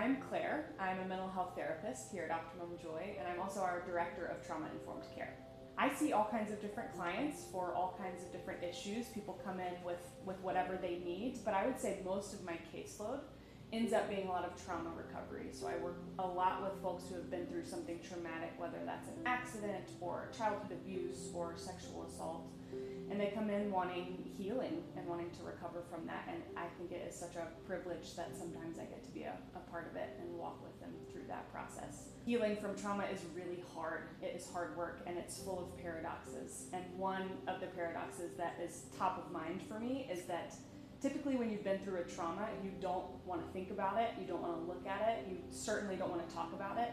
I'm Claire. I'm a mental health therapist here at Optimum Joy, and I'm also our director of trauma-informed care. I see all kinds of different clients for all kinds of different issues. People come in with whatever they need, but I would say most of my caseload ends up being a lot of trauma recovery. So I work a lot with folks who have been through something traumatic, whether that's an accident or childhood abuse or sexual assault. And they come in wanting healing and wanting to recover from that. And I think it is such a privilege that sometimes I get to be a part of it and walk with them through that process. Healing from trauma is really hard. It is hard work and it's full of paradoxes. And one of the paradoxes that is top of mind for me is that typically when you've been through a trauma, you don't want to think about it, you don't want to look at it, you certainly don't want to talk about it.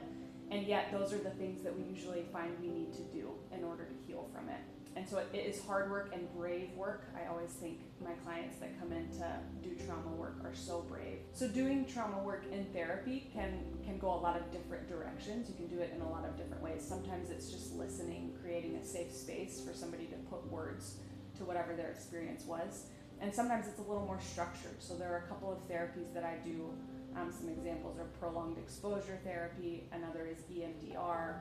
And yet those are the things that we usually find we need to do in order to heal from it. And so it is hard work and brave work. I always think my clients that come in to do trauma work are so brave. So doing trauma work in therapy can go a lot of different directions. You can do it in a lot of different ways. Sometimes it's just listening, creating a safe space for somebody to put words to whatever their experience was. And sometimes it's a little more structured. So there are a couple of therapies that I do. Some examples are prolonged exposure therapy, another is EMDR,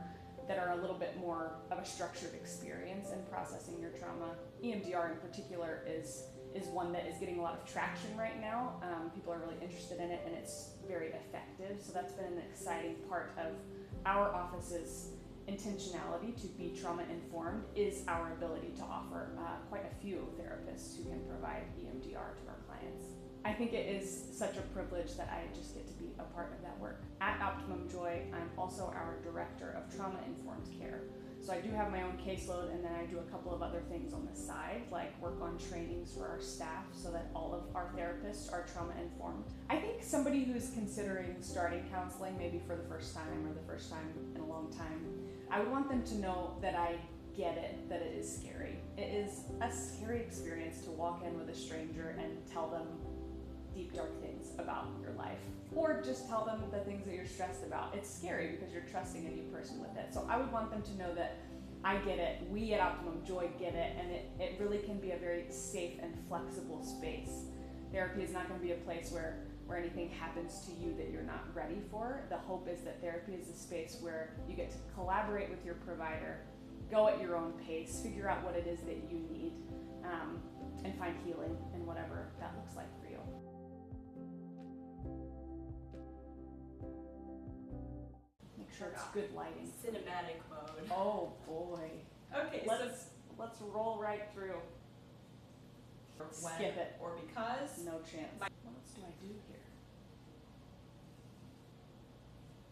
that are a little bit more of a structured experience in processing your trauma. EMDR in particular is one that is getting a lot of traction right now. People are really interested in it and it's very effective. So that's been an exciting part of our office's intentionality to be trauma informed is our ability to offer quite a few therapists who can provide EMDR to our clients. I think it is such a privilege that I just get to be a part of that work. At Optimum Joy, I'm also our director of trauma-informed care. So I do have my own caseload and then I do a couple of other things on the side, like work on trainings for our staff so that all of our therapists are trauma-informed. I think somebody who's considering starting counseling, maybe for the first time or the first time in a long time, I would want them to know that I get it, that it is scary. It is a scary experience to walk in with a stranger and tell them deep, dark things about your life, or just tell them the things that you're stressed about. It's scary because you're trusting a new person with it. So I would want them to know that I get it, we at Optimum Joy get it, and it really can be a very safe and flexible space. Therapy is not going to be a place where anything happens to you that you're not ready for. The hope is that therapy is a space where you get to collaborate with your provider, go at your own pace, figure out what it is that you need, and find healing in whatever that looks like for you. Make sure it's good lighting. Cinematic mode. Oh boy. Okay, Let's roll right through. When, Skip it. or because. No chance. What else do I do here?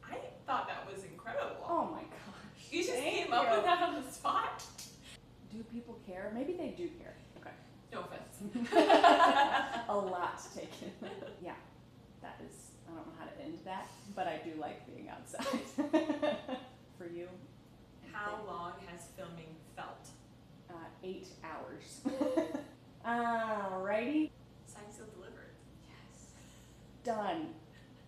I thought that was incredible. Oh my gosh. You just Thank came up you. with that on the spot. Do people care? Maybe they do care. Okay. No offense. A lot to take in. Yeah, that is, I don't know how to end that, but I do like being outside. For you? How long has filming felt? 8 hours. Alrighty. Signed, sealed, delivered. Yes. Done.